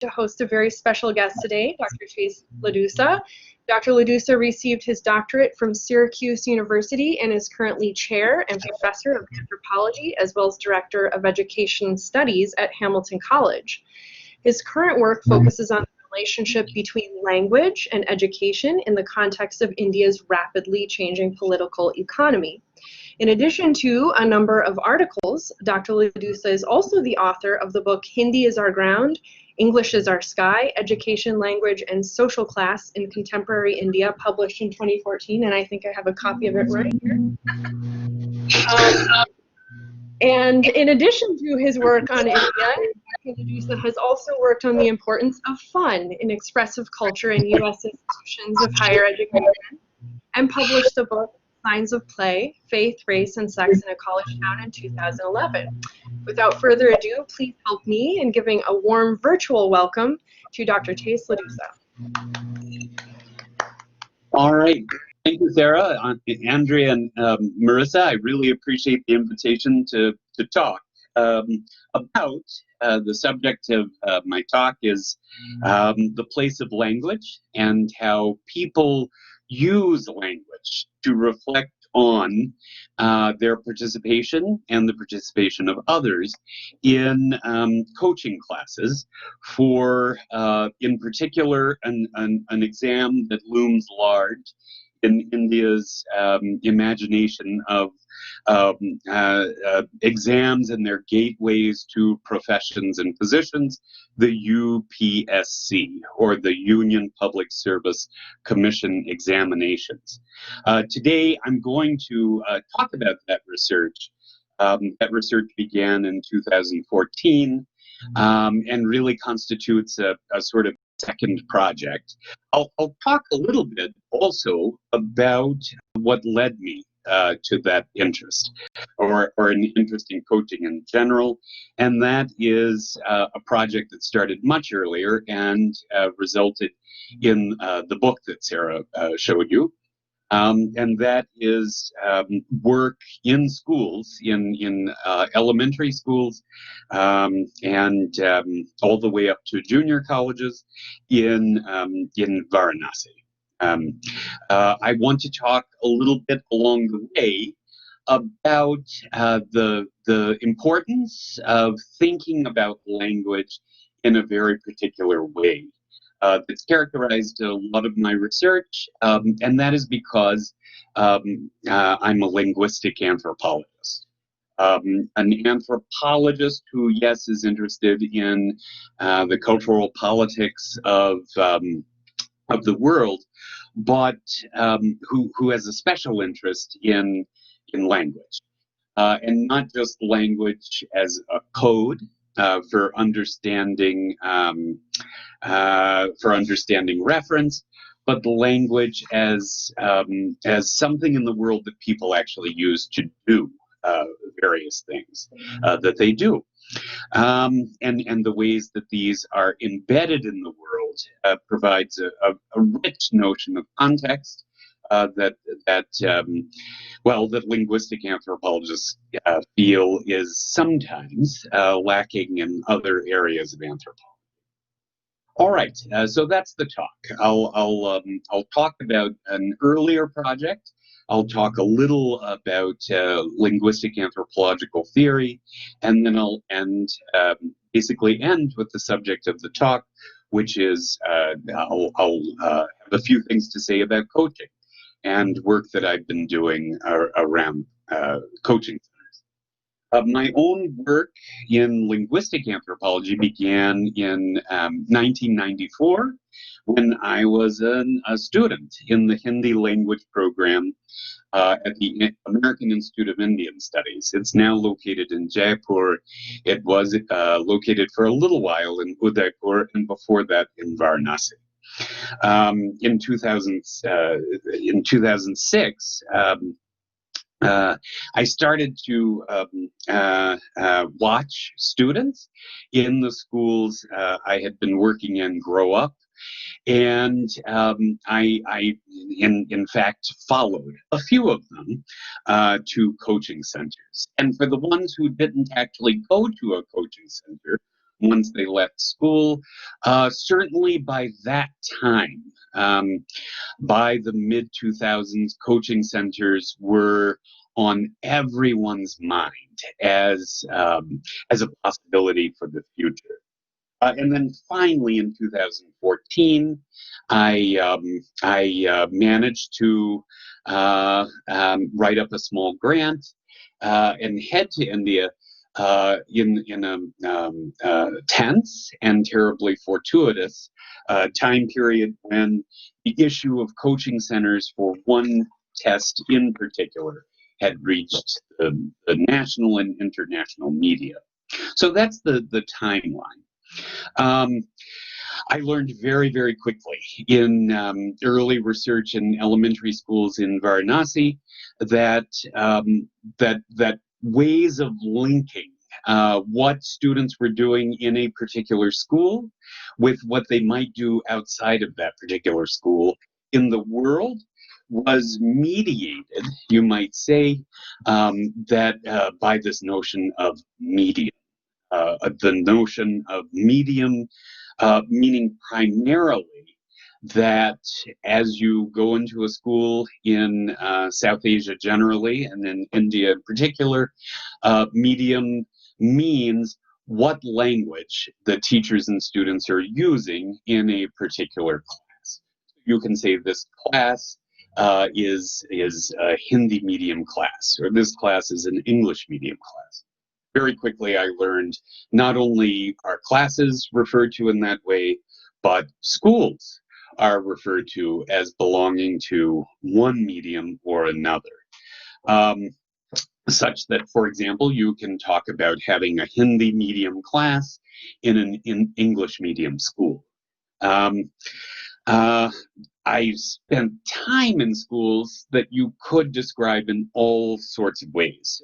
to host a very special guest today, Dr. Chaise LaDousa. Dr. LaDousa received his doctorate from Syracuse University and is currently chair and professor of anthropology as well as director of education studies at Hamilton College. His current work focuses on the relationship between language and education in the context of India's rapidly changing political economy. In addition to a number of articles, Dr. LaDousa is also the author of the book Hindi is Our Ground, English is Our Sky, Education, Language, and Social Class in Contemporary India, published in 2014, and I think I have a copy of it right here. And in addition to his work on India, Dr. LaDousa has also worked on the importance of fun in expressive culture in U.S. institutions of higher education and published the book Signs of Play, Faith, Race, and Sex in a College Town in 2011. Without further ado, please help me in giving a warm virtual welcome to Dr. Chaise LaDousa. All right. Thank you, Sarah, Andrea, and Marissa. I really appreciate the invitation to talk about the subject of my talk is the place of language and how people use language to reflect on their participation and the participation of others in coaching classes for, in particular, an exam that looms large in India's imagination of exams and their gateways to professions and positions, the UPSC, or the Union Public Service Commission examinations. Today, I'm going to talk about that research. That research began in 2014 and really constitutes a sort of second project. I'll talk a little bit also about what led me to that interest, or an interest in coaching in general, and that is a project that started much earlier and resulted in the book that Sarah showed you, and that is work in schools, in elementary schools, and all the way up to junior colleges in Varanasi. I want to talk a little bit along the way about the importance of thinking about language in a very particular way. That's characterized a lot of my research, and that is because I'm a linguistic anthropologist. An anthropologist who, yes, is interested in the cultural politics of the world, but who has a special interest in language, and not just language as a code for understanding reference, but the language as something in the world that people actually use to do various things that they do. And the ways that these are embedded in the world provides a rich notion of context that linguistic anthropologists feel is sometimes lacking in other areas of anthropology. All right, so that's the talk. I'll talk about an earlier project. I'll talk a little about linguistic anthropological theory, and then I'll basically end with the subject of the talk, which is I'll have a few things to say about coaching and work that I've been doing around coaching centers. My own work in linguistic anthropology began in 1994 when I was a student in the Hindi language program at the American Institute of Indian Studies. It's now located in Jaipur. It was located for a little while in Udaipur, and before that in Varanasi. In 2006, I started to watch students in the schools I had been working in grow up, and I in fact followed a few of them to coaching centers. And for the ones who didn't actually go to a coaching center, once they left school. Certainly by that time, by the mid-2000s, coaching centers were on everyone's mind as a possibility for the future. And then finally, in 2014, I managed to write up a small grant and head to India in a tense and terribly fortuitous time period when the issue of coaching centers for one test in particular had reached the national and international media. So that's the timeline. I learned very, very quickly in early research in elementary schools in Varanasi that that ways of linking what students were doing in a particular school with what they might do outside of that particular school in the world was mediated, you might say, that by this notion of media. The notion of medium, meaning primarily that as you go into a school in South Asia generally, and in India in particular, medium means what language the teachers and students are using in a particular class. You can say this class is a Hindi medium class, or this class is an English medium class. Very quickly, I learned not only are classes referred to in that way, but schools are referred to as belonging to one medium or another. Such that, for example, you can talk about having a Hindi medium class in an English medium school. I spent time in schools that you could describe in all sorts of ways.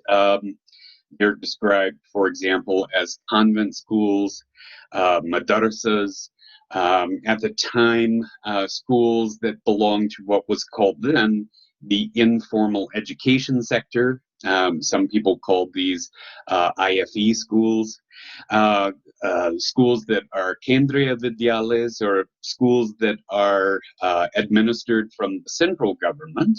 They're described, for example, as convent schools, madrasas, at the time, schools that belonged to what was called then the informal education sector. Some people called these IFE schools. Schools that are Kendriya Vidyalayas, or schools that are administered from the central government.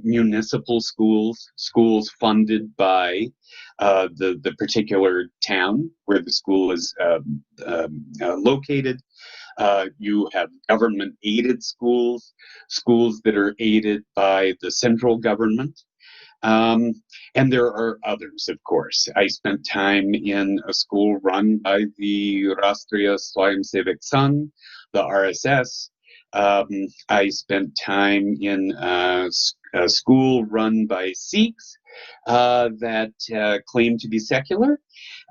Municipal schools, schools funded by the particular town where the school is located. You have government-aided schools, schools that are aided by the central government. And there are others, of course. I spent time in a school run by the Rastriya Swayamsevak Sangh, the RSS. I spent time in a school run by Sikhs that claim to be secular.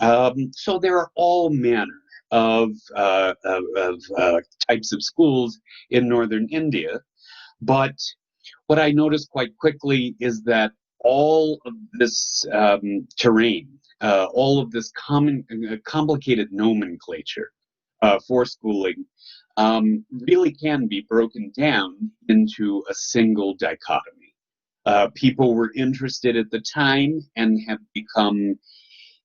So there are all manner of types of schools in northern India. But what I noticed quite quickly is that all of this terrain, all of this complicated nomenclature for schooling really can be broken down into a single dichotomy. People were interested at the time and have become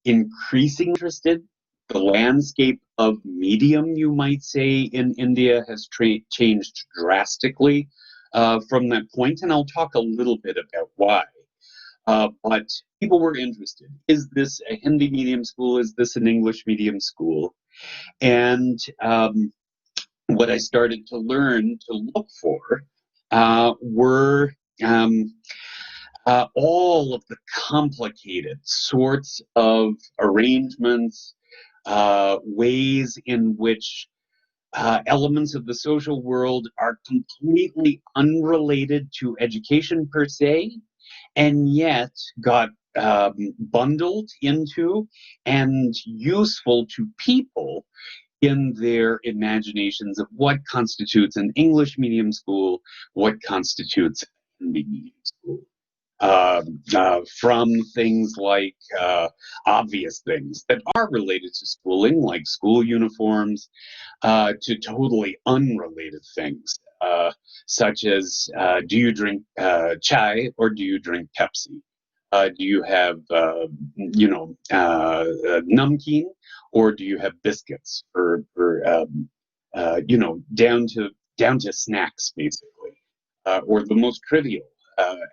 increasingly interested. The landscape of medium, you might say, in India has changed drastically from that point, and I'll talk a little bit about why. But people were interested. Is this a Hindi medium school? Is this an English medium school? And what I started to learn to look for were all of the complicated sorts of arrangements, ways in which elements of the social world are completely unrelated to education per se, and yet got bundled into and useful to people in their imaginations of what constitutes an English medium school, what constitutes a Hindi medium school. From things like obvious things that are related to schooling, like school uniforms, to totally unrelated things, such as do you drink chai or do you drink Pepsi? Do you have, namkeen or do you have biscuits, down to snacks, basically, or the most trivial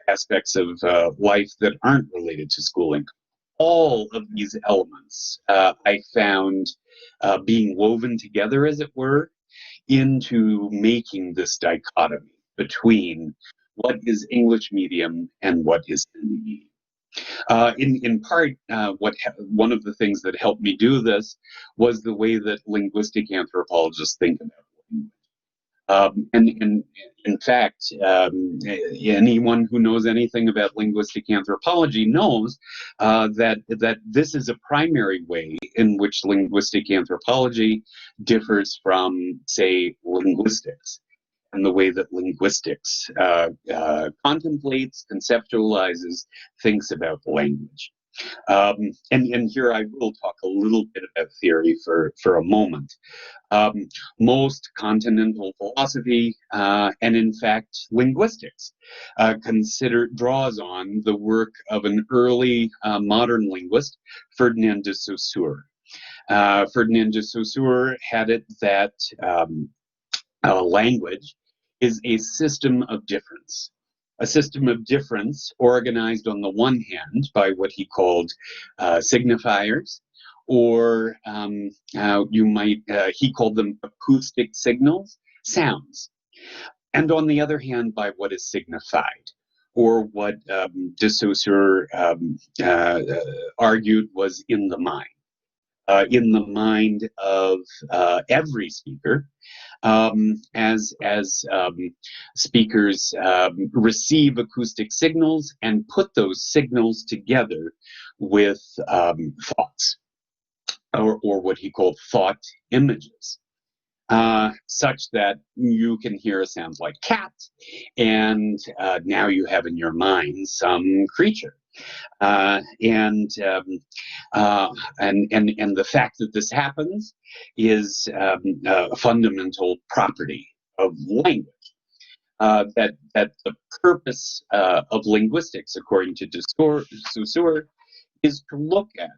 aspects of life that aren't related to schooling. All of these elements I found being woven together, as it were, into making this dichotomy between what is English medium and what is Hindi medium. In part, one of the things that helped me do this was the way that linguistic anthropologists think about language. And in fact, anyone who knows anything about linguistic anthropology knows that this is a primary way in which linguistic anthropology differs from, say, linguistics, and the way that linguistics contemplates, conceptualizes, thinks about language. And here I will talk a little bit about theory for a moment. Most continental philosophy, and in fact linguistics, draws on the work of an early modern linguist, Ferdinand de Saussure. Ferdinand de Saussure had it that language is a system of difference. A system of difference organized on the one hand by what he called signifiers, or he called them acoustic signals, sounds. And on the other hand, by what is signified, or what de Saussure argued was in the mind. In the mind of every speaker, as speakers receive acoustic signals and put those signals together with thoughts, or what he called thought images, such that you can hear a sound like cat, and now you have in your mind some creature. And the fact that this happens is a fundamental property of language. That the purpose of linguistics, according to Saussure, is to look at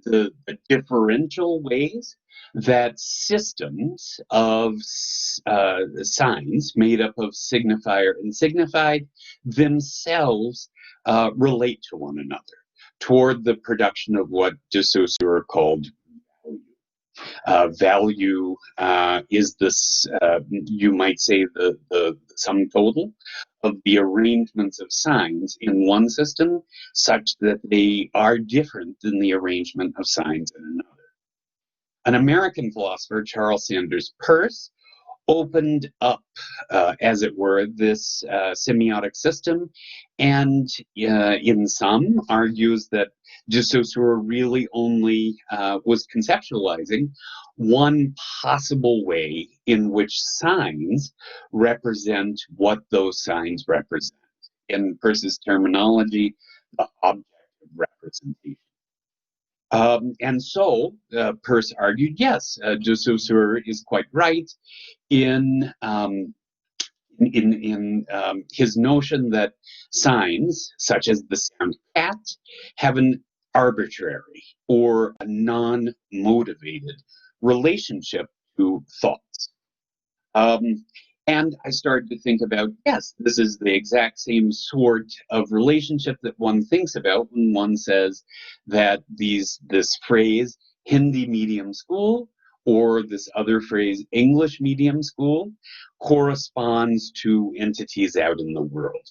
the differential ways that systems of signs made up of signifier and signified themselves relate to one another toward the production of what de Saussure called value. Value is this, you might say, the sum total of the arrangements of signs in one system such that they are different than the arrangement of signs in another. An American philosopher, Charles Sanders Peirce, opened up, as it were, this semiotic system, and in some argues that de Saussure really only was conceptualizing one possible way in which signs represent what those signs represent. In Peirce's terminology, the object of representation. And so Peirce argued, yes, de Saussure is quite right in his notion that signs, such as the sound cat, have an arbitrary or a non-motivated relationship to thoughts. And I started to think about, yes, this is the exact same sort of relationship that one thinks about when one says that this phrase, Hindi medium school, or this other phrase, English medium school, corresponds to entities out in the world.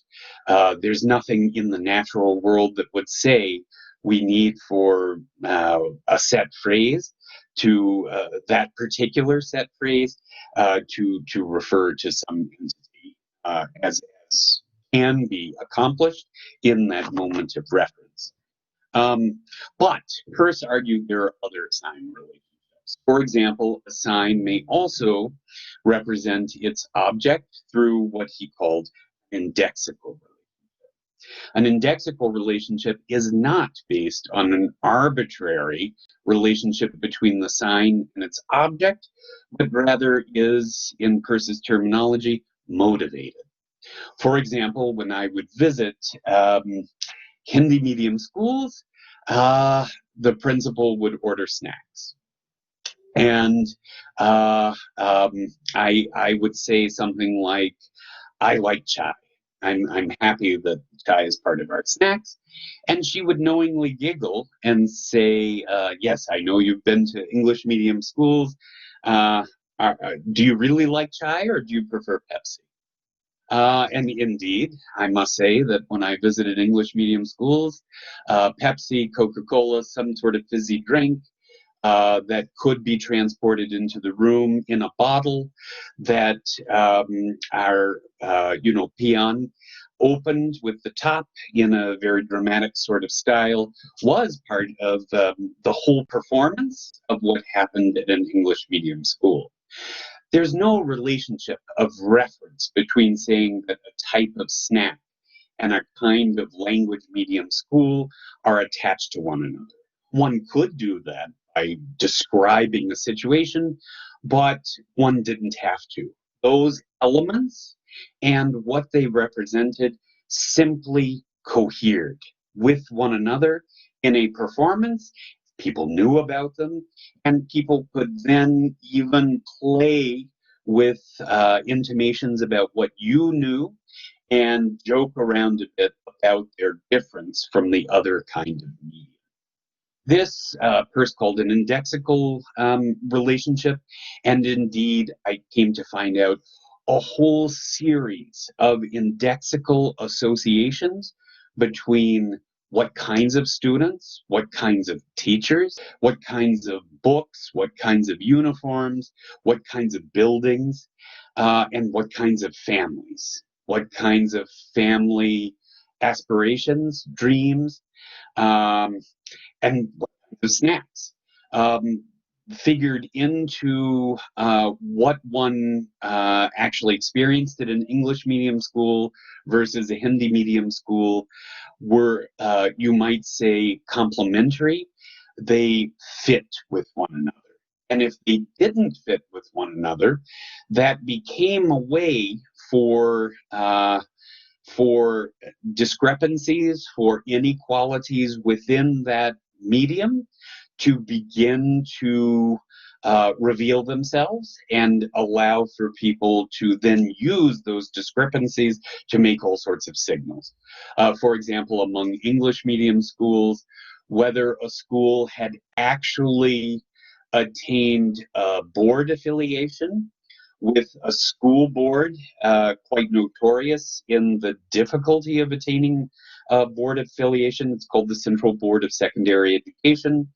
There's nothing in the natural world that would say we need for a set phrase to that particular set phrase to refer to some entity as can be accomplished in that moment of reference. But Peirce argued there are other sign relationships. For example, a sign may also represent its object through what he called indexical relationship. An indexical relationship is not based on an arbitrary relationship between the sign and its object, but rather is, in Peirce's terminology, motivated. For example, when I would visit Hindi medium schools, the principal would order snacks. And I would say something like, I like chai. I'm happy that chai is part of our snacks. And she would knowingly giggle and say, yes, I know you've been to English medium schools. Uh, do you really like chai or do you prefer Pepsi? And indeed, I must say that when I visited English medium schools, Pepsi, Coca-Cola, some sort of fizzy drink that could be transported into the room in a bottle that our, peon opened with the top in a very dramatic sort of style was part of the whole performance of what happened at an English medium school. There's no relationship of reference between saying that a type of snack and a kind of language medium school are attached to one another. One could do that by describing a situation, but one didn't have to. Those elements and what they represented simply cohered with one another in a performance. People knew about them, and people could then even play with intimations about what you knew and joke around a bit about their difference from the other kind of media. This first called an indexical relationship, and indeed I came to find out a whole series of indexical associations between what kinds of students, what kinds of teachers, what kinds of books, what kinds of uniforms, what kinds of buildings, and what kinds of families, what kinds of family aspirations, dreams, um, and the snacks figured into what one actually experienced at an English medium school versus a Hindi medium school were, you might say, complementary. They fit with one another. And if they didn't fit with one another, that became a way for discrepancies, for inequalities within that medium to begin to reveal themselves and allow for people to then use those discrepancies to make all sorts of signals. For example, among English medium schools, whether a school had actually attained board affiliation with a school board quite notorious in the difficulty of attaining board affiliation. It's called the Central Board of Secondary Education.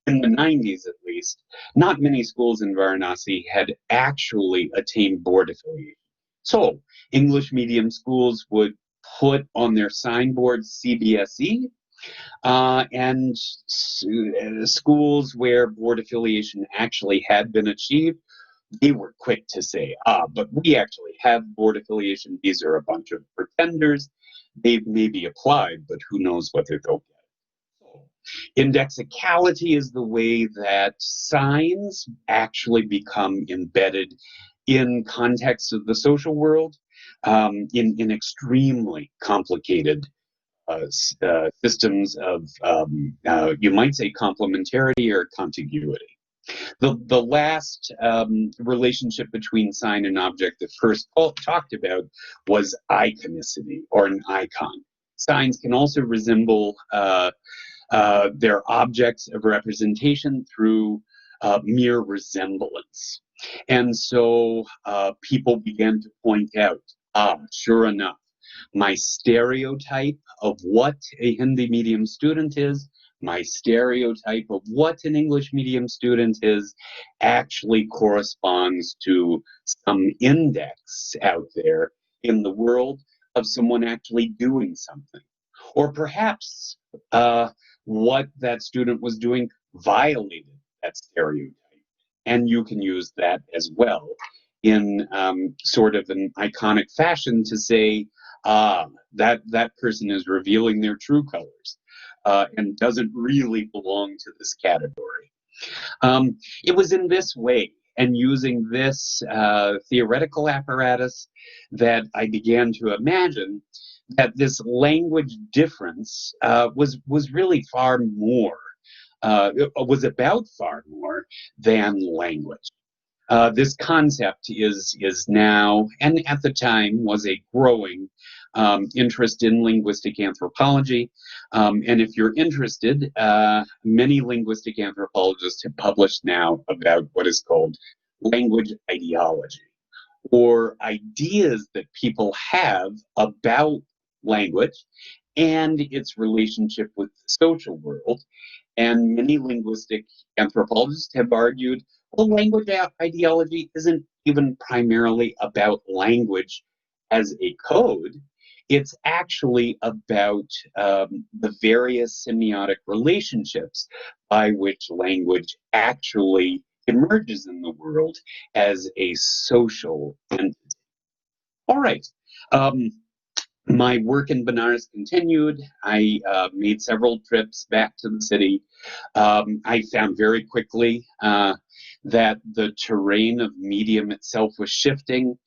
In the 90s, at least, not many schools in Varanasi had actually attained board affiliation. So English medium schools would put on their signboard CBSE, and schools where board affiliation actually had been achieved, they were quick to say, but we actually have board affiliation. These are a bunch of pretenders. They've maybe applied, but who knows whether they'll get it. So, indexicality is the way that signs actually become embedded in contexts of the social world, in extremely complicated systems of, you might say, complementarity or contiguity. The last relationship between sign and object that first talked about was iconicity, or an icon. Signs can also resemble their objects of representation through mere resemblance. And so people began to point out, sure enough, my stereotype of what a Hindi medium student is, my stereotype of what an English medium student is, actually corresponds to some index out there in the world of someone actually doing something. Or perhaps what that student was doing violated that stereotype. And you can use that as well in sort of an iconic fashion to say, that person is revealing their true colors and doesn't really belong to this category. It was in this way, and using this theoretical apparatus, that I began to imagine that this language difference was really far more, was about far more than language. This concept is now, and at the time was a growing interest in linguistic anthropology. And if you're interested, many linguistic anthropologists have published now about what is called language ideology, or ideas that people have about language and its relationship with the social world. And many linguistic anthropologists have argued, well, language ideology isn't even primarily about language as a code. It's actually about the various semiotic relationships by which language actually emerges in the world as a social entity. All right. My work in Benares continued. I made several trips back to the city. I found very quickly that the terrain of medium itself was shifting.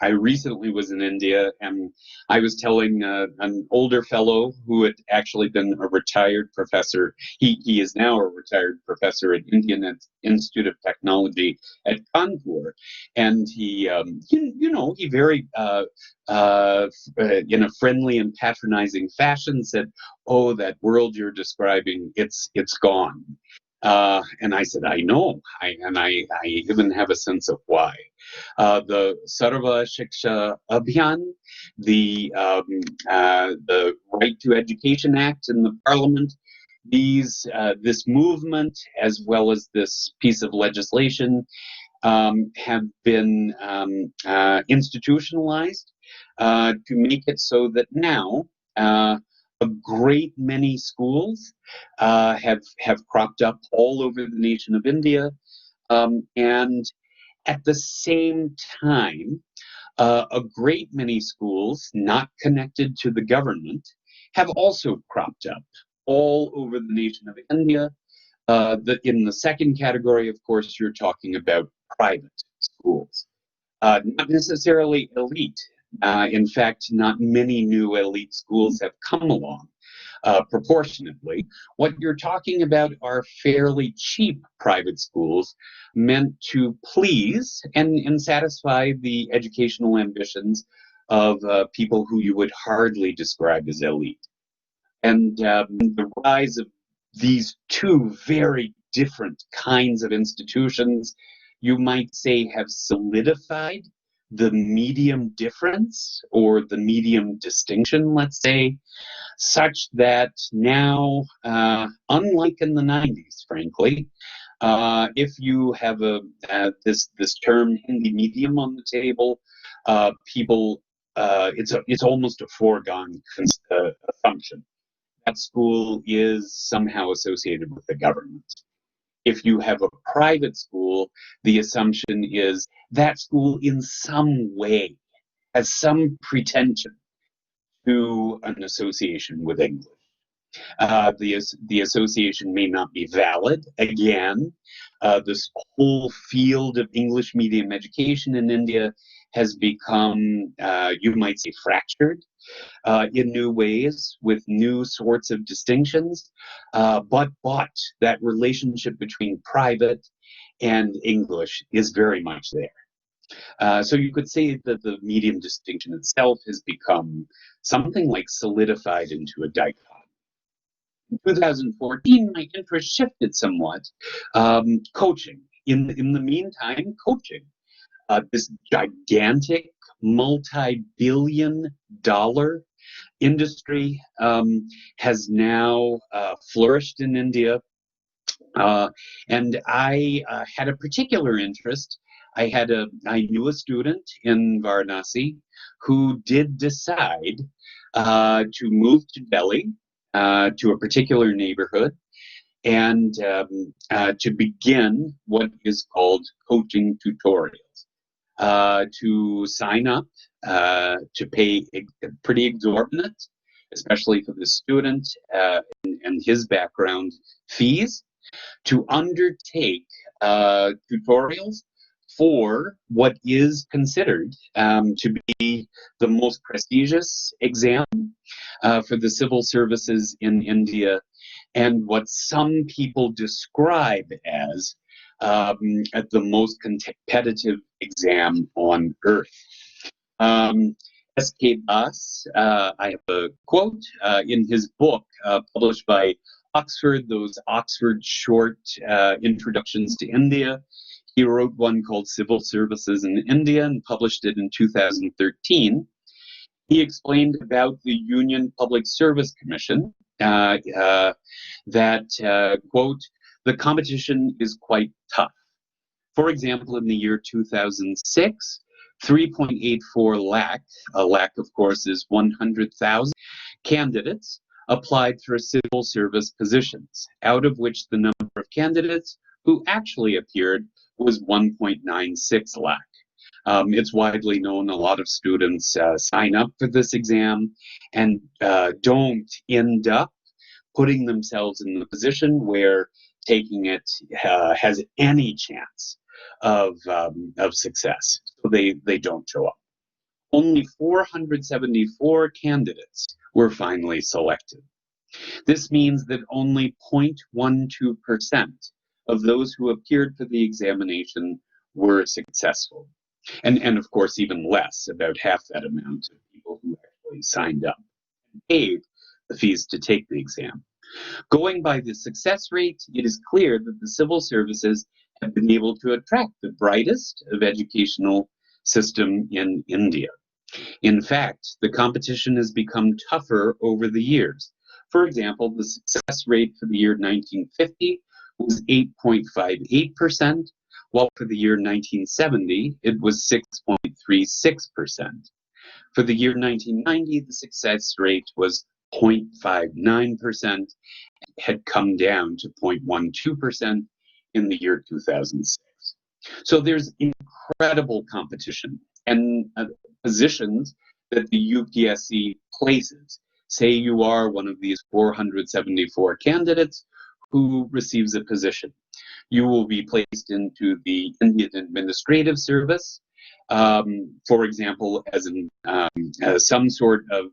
I recently was in India, and I was telling an older fellow who had actually been a retired professor. He is now a retired professor at Indian Institute of Technology at Kanpur, and he very in a friendly and patronizing fashion said, "Oh, that world you're describing, it's gone." And I said, "I know, I even have a sense of why." The Sarva Shiksha Abhiyan, the Right to Education Act in the Parliament, this movement, as well as this piece of legislation, have been institutionalized to make it so that now a great many schools have cropped up all over the nation of India, and at the same time, a great many schools not connected to the government have also cropped up all over the nation of India. In the second category, of course, you're talking about private schools, not necessarily elite. In fact, not many new elite schools have come along. Proportionately, what you're talking about are fairly cheap private schools meant to please and satisfy the educational ambitions of people who you would hardly describe as elite. And the rise of these two very different kinds of institutions, you might say, have solidified the medium difference or the medium distinction, let's say, such that now, unlike in the 90s, frankly, if you have this term Hindi medium on the table, people, it's almost a foregone assumption that school is somehow associated with the government. If you have a private school, the assumption is that school in some way has some pretension to an association with English. The association may not be valid. Again, this whole field of English medium education in India has become, you might say, fractured in new ways with new sorts of distinctions. But that relationship between private and English is very much there. So you could say that the medium distinction itself has become something like solidified into a dichotomy. In 2014, my interest shifted somewhat. Coaching. In the meantime, coaching. This gigantic multi-billion-dollar industry has now flourished in India. And I had a particular interest. I knew a student in Varanasi who did decide to move to Delhi, to a particular neighborhood, and to begin what is called coaching tutorials. To sign up, to pay pretty exorbitant, especially for the student and his background, fees, to undertake tutorials for what is considered to be the most prestigious exam for the civil services in India, and what some people describe as the most competitive exam on earth. S.K. Das, I have a quote in his book published by Oxford, those Oxford short introductions to India. He wrote one called Civil Services in India and published it in 2013. He explained about the Union Public Service Commission that, quote, the competition is quite tough. For example, in the year 2006, 3.84 lakh, a lakh, of course, is 100,000 candidates applied for civil service positions, out of which the number of candidates who actually appeared was 1.96 lakh. It's widely known a lot of students sign up for this exam and don't end up putting themselves in the position where taking it has any chance of success. So they don't show up. Only 474 candidates were finally selected. This means that only 0.12% of those who appeared for the examination were successful. And of course, even less, about half that amount of people who actually signed up and paid the fees to take the exam. Going by the success rate, it is clear that the civil services have been able to attract the brightest of educational system in India. In fact, the competition has become tougher over the years. For example, the success rate for the year 1950 was 8.58%, while for the year 1970, it was 6.36%. For the year 1990, the success rate was 0.59%, had come down to 0.12% in the year 2006. So there's incredible competition, and positions that the UPSC places. Say you are one of these 474 candidates who receives a position. You will be placed into the Indian Administrative Service, for example, as some sort of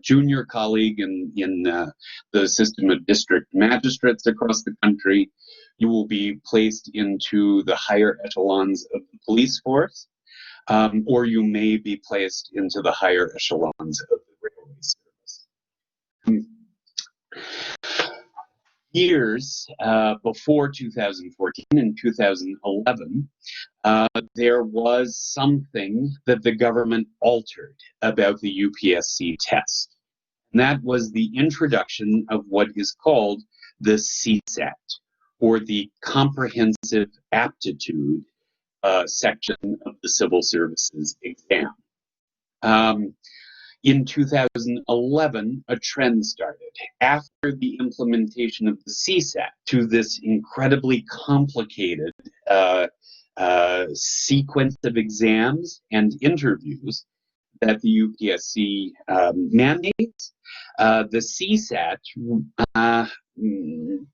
junior colleague in the system of district magistrates across the country. You will be placed into the higher echelons of the police force, or you may be placed into the higher echelons of the railway service. Years before 2014 and 2011, there was something that the government altered about the UPSC test. And that was the introduction of what is called the CSAT, or the Comprehensive Aptitude section of the Civil Services exam. In 2011, a trend started. After the implementation of the CSAT to this incredibly complicated sequence of exams and interviews that the UPSC mandates, the CSAT,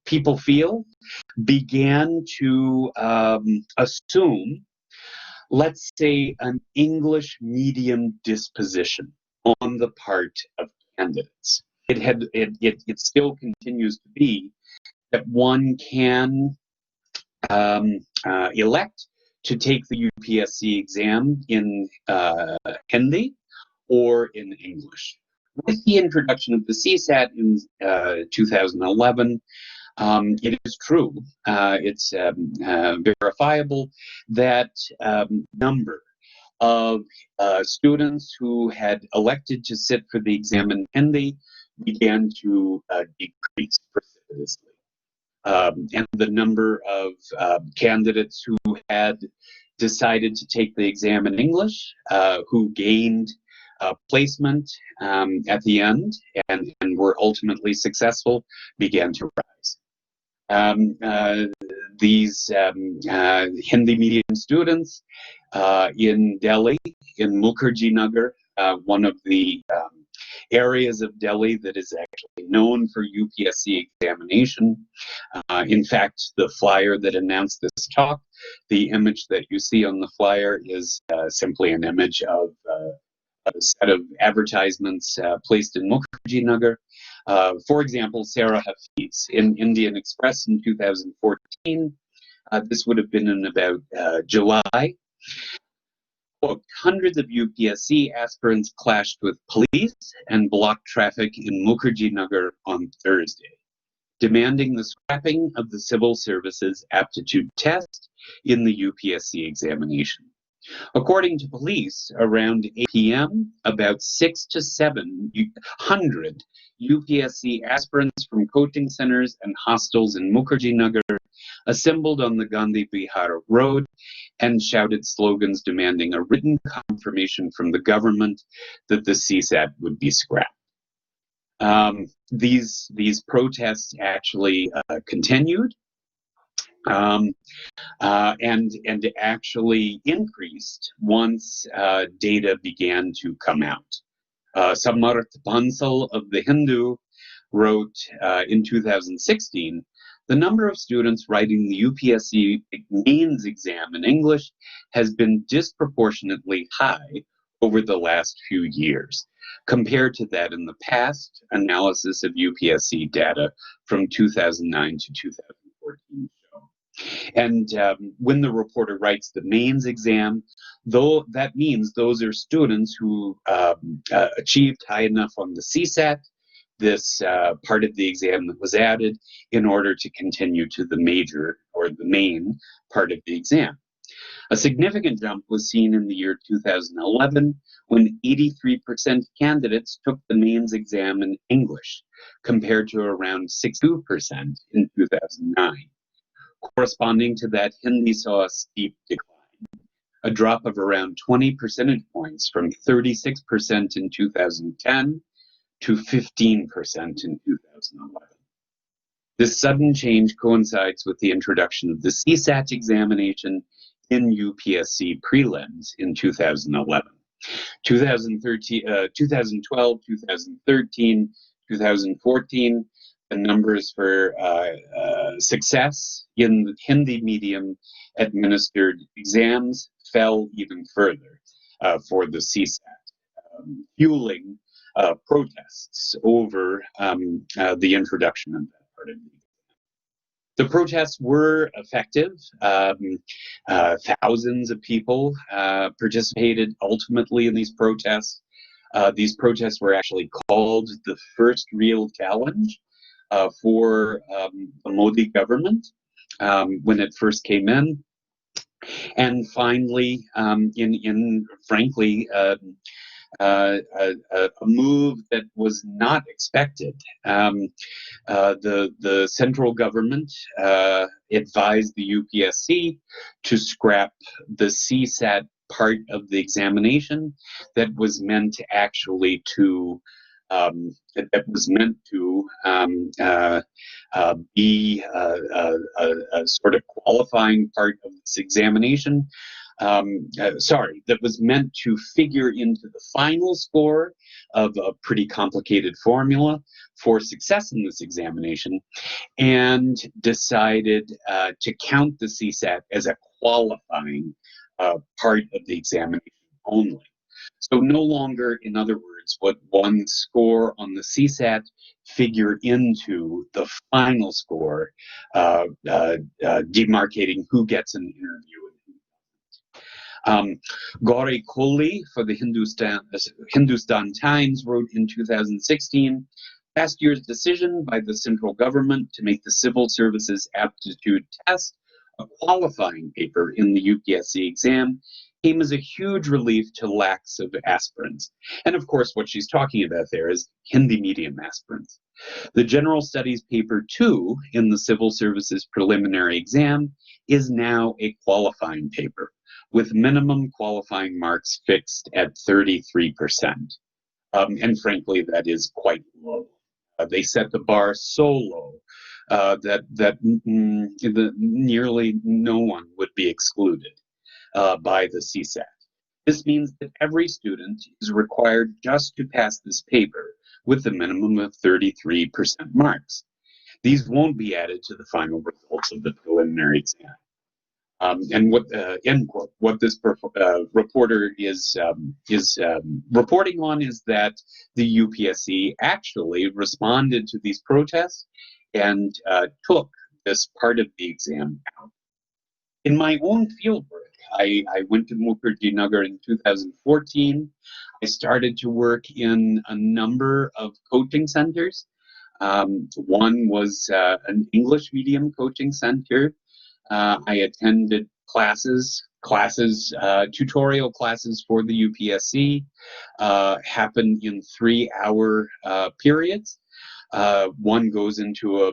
people feel, began to assume, let's say, an English medium disposition on the part of candidates. It still continues to be that one can elect to take the UPSC exam in Hindi or in English. With the introduction of the CSAT in 2011, it is true, it's verifiable that number of students who had elected to sit for the exam in Hindi began to decrease precipitously. And the number of candidates who had decided to take the exam in English, who gained placement at the end and were ultimately successful, began to rise. These Hindi medium students in Delhi, in Mukherjee Nagar, one of the areas of Delhi that is actually known for UPSC examination. In fact, the flyer that announced this talk The image that you see on the flyer is simply an image of a set of advertisements placed in Mukherjee Nagar. For example, Sarah Hafiz in Indian Express in 2014. This would have been in about July. Quote, hundreds of UPSC aspirants clashed with police and blocked traffic in Mukherjee Nagar on Thursday, demanding the scrapping of the civil services aptitude test in the UPSC examination. According to police, around 8 p.m., about 600 to 700 UPSC aspirants from coaching centers and hostels in Mukherjee Nagar assembled on the Gandhi Vihar Road and shouted slogans demanding a written confirmation from the government that the CSAT would be scrapped. These protests actually continued and actually increased once data began to come out. Samarth Bansal of The Hindu wrote in 2016, the number of students writing the UPSC mains exam in English has been disproportionately high over the last few years, compared to that in the past. Analysis of UPSC data from 2009 to 2014 show. And when the reporter writes the mains exam, though that means those are students who achieved high enough on the CSAT, this part of the exam that was added in order to continue to the major or the main part of the exam. A significant jump was seen in the year 2011 when 83% of candidates took the mains exam in English, compared to around 62% in 2009. Corresponding to that, Hindi saw a steep decline, a drop of around 20 percentage points from 36% in 2010 to 15% in 2011. This sudden change coincides with the introduction of the CSAT examination in UPSC prelims in 2011. 2012, 2013, 2014, the numbers for success in the Hindi medium administered exams fell even further for the CSAT, fueling protests over the introduction of that part of the exam. The protests were effective. Thousands of people participated ultimately in these protests. These protests were actually called the first real challenge for the Modi government when it first came in. And finally, in frankly, a move that was not expected. The central government advised the UPSC to scrap the CSAT part of the examination that was meant actually to be a sort of qualifying part of this examination. That was meant to figure into the final score of a pretty complicated formula for success in this examination, and decided to count the CSAT as a qualifying part of the examination only. So no longer, in other words, would one score on the CSAT figure into the final score, demarcating who gets an interview. Gauri Kohli for the Hindustan Times wrote in 2016, last year's decision by the central government to make the civil services aptitude test a qualifying paper in the UPSC exam came as a huge relief to lakhs of aspirants. And of course, what she's talking about there is Hindi medium aspirants. The General Studies Paper 2 in the Civil Services Preliminary Exam is now a qualifying paper, with minimum qualifying marks fixed at 33%. And frankly, that is quite low. They set the bar so low that nearly no one would be excluded by the CSAT. This means that every student is required just to pass this paper with a minimum of 33% marks. These won't be added to the final results of the preliminary exam. And what end quote? What this reporter is reporting on is that the UPSC actually responded to these protests and took this part of the exam out. In my own fieldwork, I went to Mukherjee Nagar in 2014. I started to work in a number of coaching centers. One was an English medium coaching center. I attended tutorial classes for the UPSC, happen in 3-hour periods. One goes into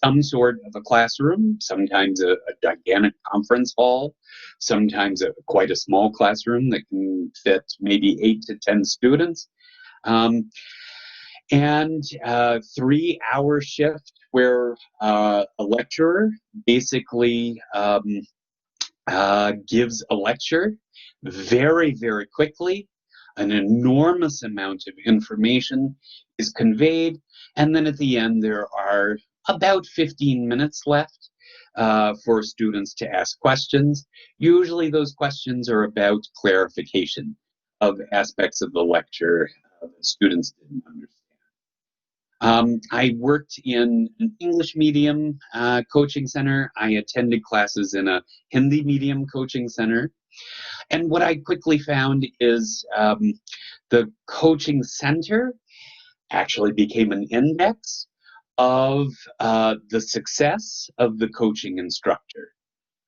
some sort of a classroom, sometimes a gigantic conference hall, sometimes quite a small classroom that can fit maybe 8 to 10 students. And 3-hour shift where a lecturer basically gives a lecture very, very quickly. An enormous amount of information is conveyed, and then at the end there are about 15 minutes left for students to ask questions. Usually those questions are about clarification of aspects of the lecture that students didn't understand. I worked in an English medium coaching center. I attended classes in a Hindi medium coaching center. And what I quickly found is the coaching center actually became an index of the success of the coaching instructor.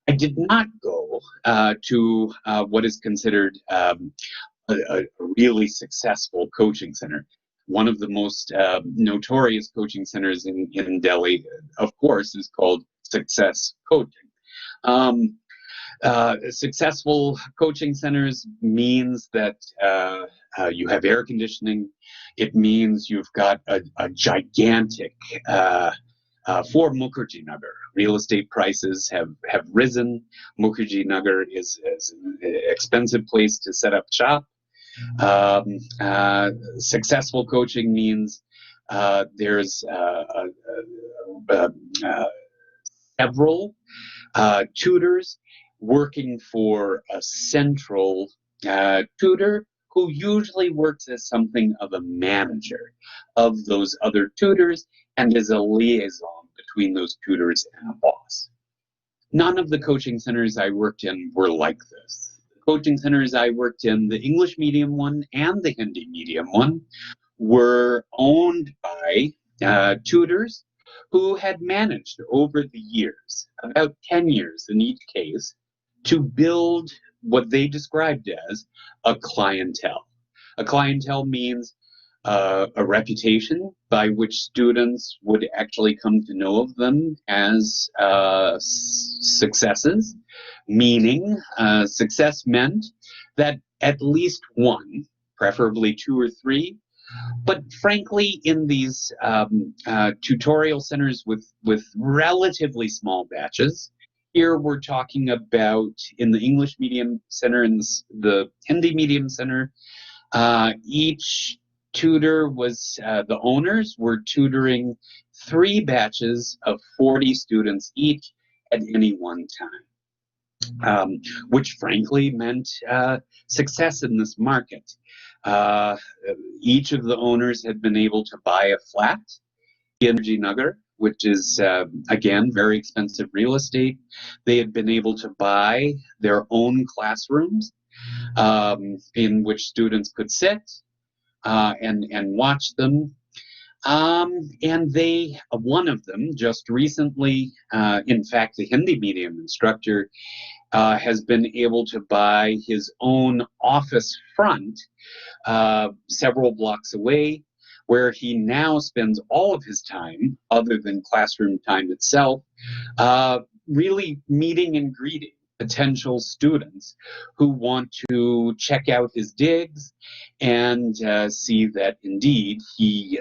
I did not go to what is considered a really successful coaching center. One of the most notorious coaching centers in Delhi, of course, is called Success Coaching. Successful coaching centers means that you have air conditioning. It means you've got a gigantic, for Mukherjee Nagar, real estate prices have risen. Mukherjee Nagar is an expensive place to set up shop. Successful coaching means there's several tutors working for a central tutor who usually works as something of a manager of those other tutors and is a liaison between those tutors and a boss. None of the coaching centers I worked in were like this. The coaching centers I worked in, the English medium one and the Hindi medium one, were owned by tutors who had managed over the years, about 10 years in each case, to build what they described as a clientele. A clientele means a reputation by which students would actually come to know of them as successes, meaning success meant that at least one, preferably 2 or 3, but frankly, in these tutorial centers with relatively small batches, here we're talking about in the English medium center and the Hindi medium center, each tutor was, the owners were tutoring 3 batches of 40 students each at any one time, which frankly meant success in this market. Each of the owners had been able to buy a flat in Mukherjee Nagar, which is, again, very expensive real estate. They had been able to buy their own classrooms in which students could sit and watch them. And they, one of them, just recently, in fact, the Hindi medium instructor, has been able to buy his own office front several blocks away, where he now spends all of his time, other than classroom time itself, really meeting and greeting potential students who want to check out his digs and see that indeed he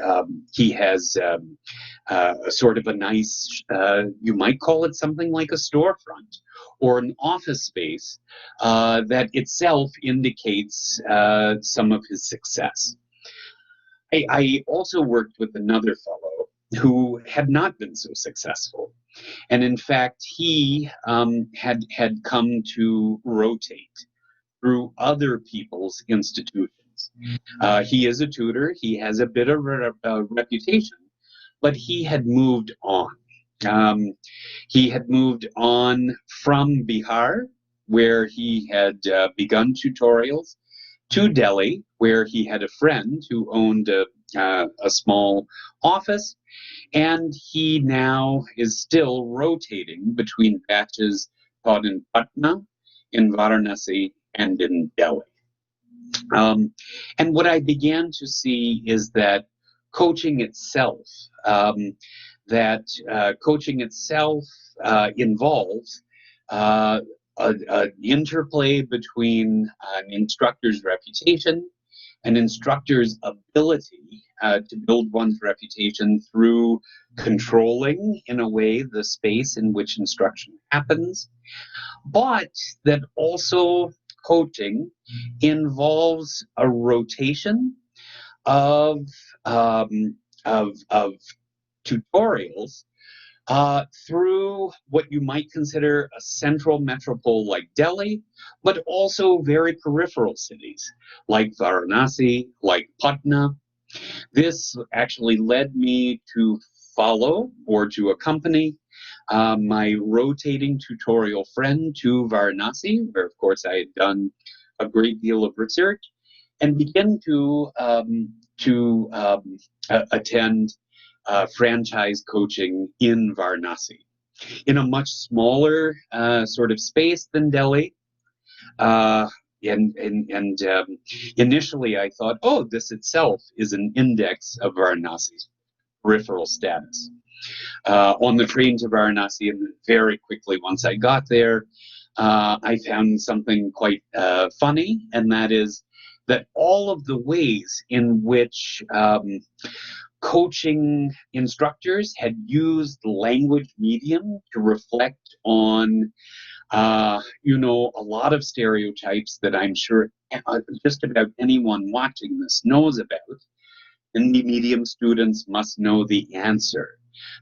has a sort of a nice, you might call it something like a storefront or an office space that itself indicates some of his success. I also worked with another fellow who had not been so successful. And in fact, he had come to rotate through other people's institutions. He is a tutor. He has a bit of a reputation, but he had moved on. He had moved on from Bihar, where he had begun tutorials, to Delhi, where he had a friend who owned a small office, and he now is still rotating between batches taught in Patna, in Varanasi, and in Delhi. And what I began to see is that coaching itself, involves an interplay between an instructor's reputation, an instructor's ability to build one's reputation through controlling, in a way, the space in which instruction happens, but that also coaching involves a rotation of tutorials through what you might consider a central metropole like Delhi, but also very peripheral cities like Varanasi, like Patna. This actually led me to follow or to accompany my rotating tutorial friend to Varanasi, where of course I had done a great deal of research, and begin to attend franchise coaching in Varanasi, in a much smaller sort of space than Delhi. Initially I thought, oh, this itself is an index of Varanasi's peripheral status. On the train to Varanasi, and very quickly once I got there, I found something quite funny, and that is that all of the ways in which coaching instructors had used language medium to reflect on a lot of stereotypes that I'm sure just about anyone watching this knows about. Hindi medium students must know the answer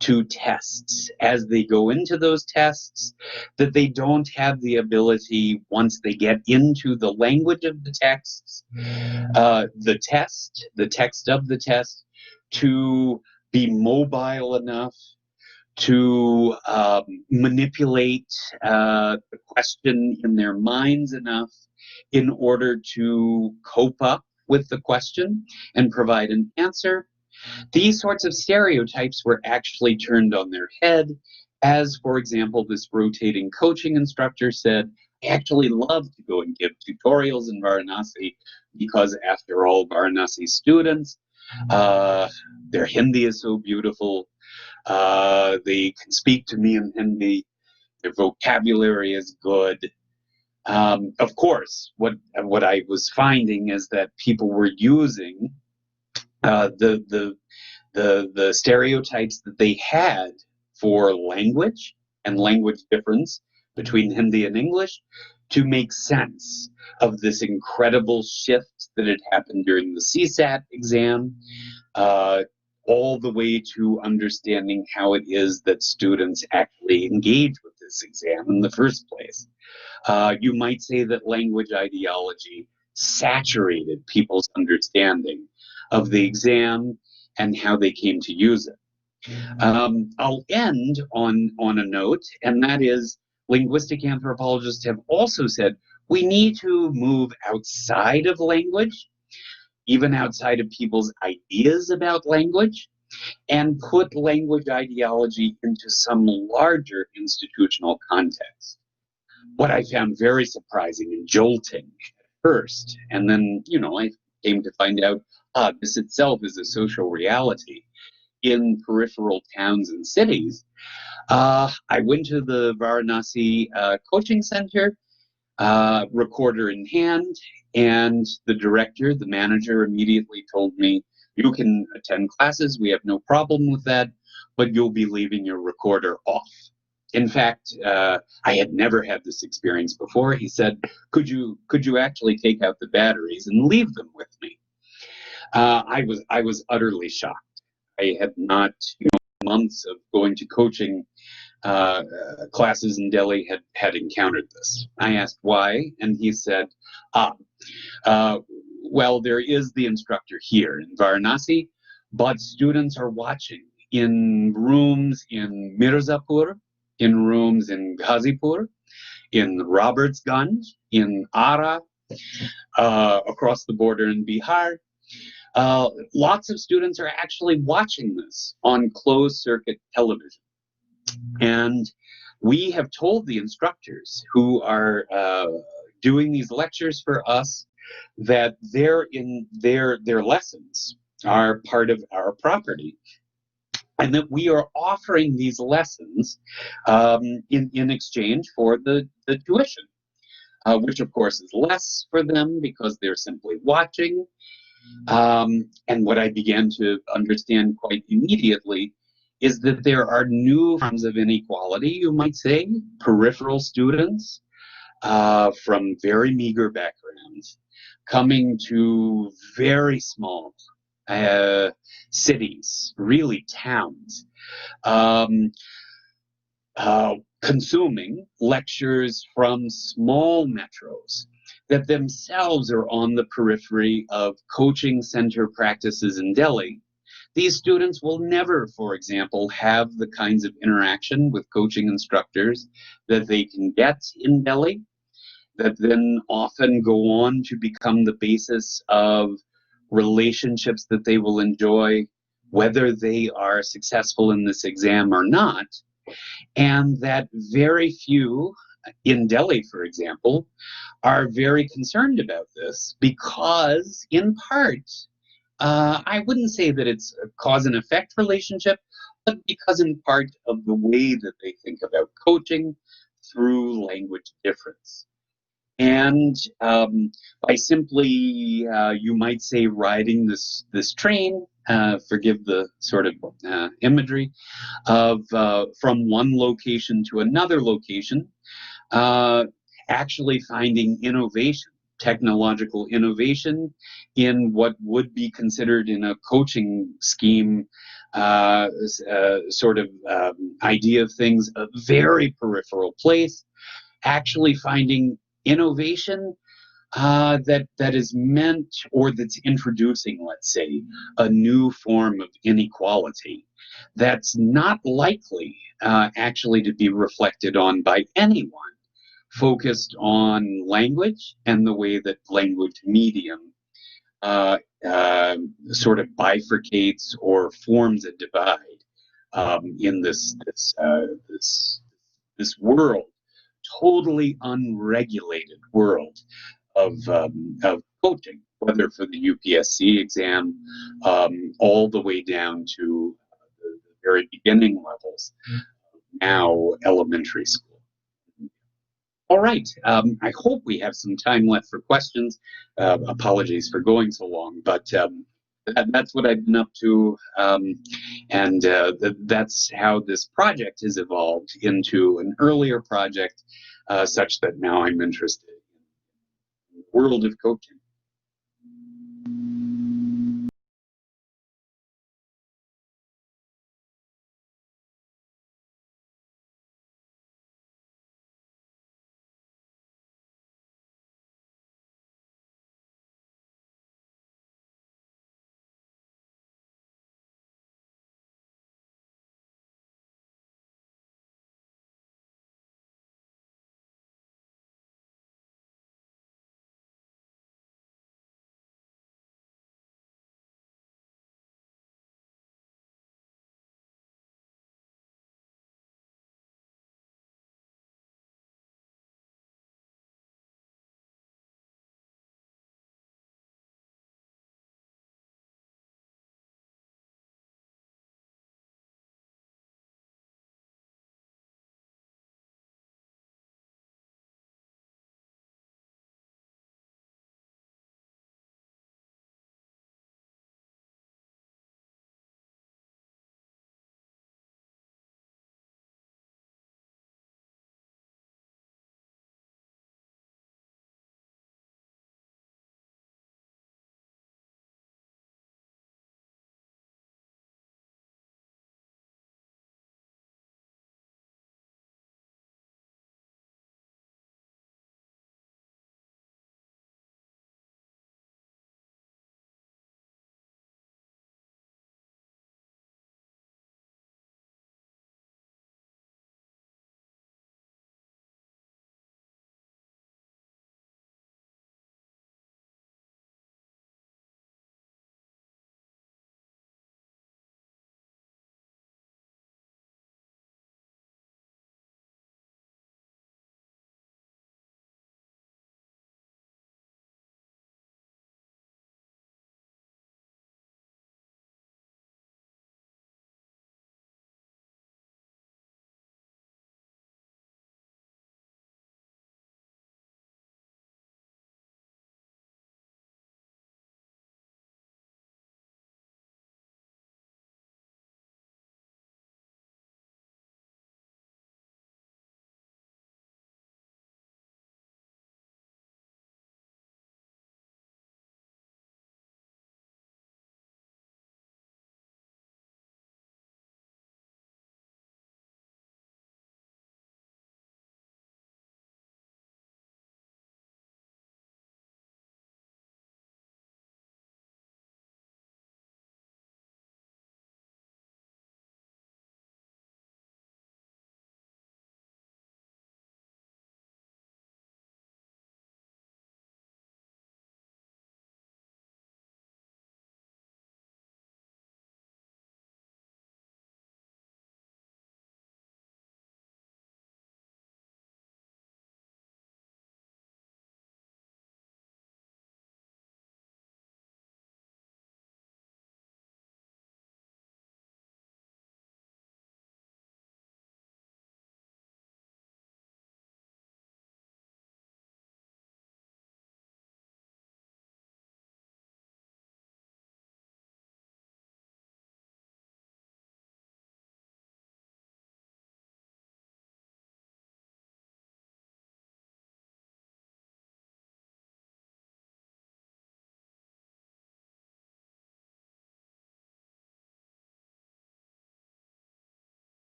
to tests as they go into those tests, that they don't have the ability, once they get into the language of the texts, the text of the test, to be mobile enough to manipulate the question in their minds enough in order to cope up with the question and provide an answer. These sorts of stereotypes were actually turned on their head, as, for example, this rotating coaching instructor said, I actually love to go and give tutorials in Varanasi because, after all, Varanasi students, their Hindi is so beautiful. They can speak to me in Hindi. Their vocabulary is good. Of course, what I was finding is that people were using the stereotypes that they had for language and language difference between Hindi and English to make sense of this incredible shift that had happened during the CSAT exam, all the way to understanding how it is that students actually engage with this exam in the first place. You might say that language ideology saturated people's understanding of the exam and how they came to use it. I'll end on a note, and that is, linguistic anthropologists have also said we need to move outside of language, even outside of people's ideas about language, and put language ideology into some larger institutional context. What I found very surprising and jolting at first, and then, I came to find out, this itself is a social reality in peripheral towns and cities. I went to the Varanasi coaching center, recorder in hand, and the director, the manager, immediately told me, you can attend classes, we have no problem with that, but you'll be leaving your recorder off. In fact, I had never had this experience before. He said, could you actually take out the batteries and leave them with me? I was utterly shocked. I had not months of going to coaching classes in Delhi had encountered this. I asked why, and he said, well, there is the instructor here in Varanasi, but students are watching in rooms in Mirzapur, in rooms in Ghazipur, in Robertsganj, in Ara, across the border in Bihar. Lots of students are actually watching this on closed circuit television. And we have told the instructors who are doing these lectures for us that their lessons are part of our property, and that we are offering these lessons in exchange for the tuition, which of course is less for them because they're simply watching. And what I began to understand quite immediately is that there are new forms of inequality, you might say, peripheral students from very meager backgrounds coming to very small cities, really towns, consuming lectures from small metros that themselves are on the periphery of coaching center practices in Delhi. These students will never, for example, have the kinds of interaction with coaching instructors that they can get in Delhi, that then often go on to become the basis of relationships that they will enjoy, whether they are successful in this exam or not. And that very few in Delhi, for example, are very concerned about this because, in part, I wouldn't say that it's a cause and effect relationship, but because in part of the way that they think about coaching through language difference. And by simply, you might say, riding this train, forgive the sort of imagery, of from one location to another location, actually finding innovation, technological innovation in what would be considered in a coaching scheme sort of idea of things, a very peripheral place, actually finding innovation that is meant, or that's introducing, let's say, a new form of inequality that's not likely actually to be reflected on by anyone focused on language and the way that language medium sort of bifurcates or forms a divide in this world, totally unregulated world of coaching, whether for the UPSC exam, all the way down to the very beginning levels, now elementary school. All right, I hope we have some time left for questions. Apologies for going so long, but that's what I've been up to, and that's how this project has evolved into an earlier project, such that now I'm interested in the world of coaching.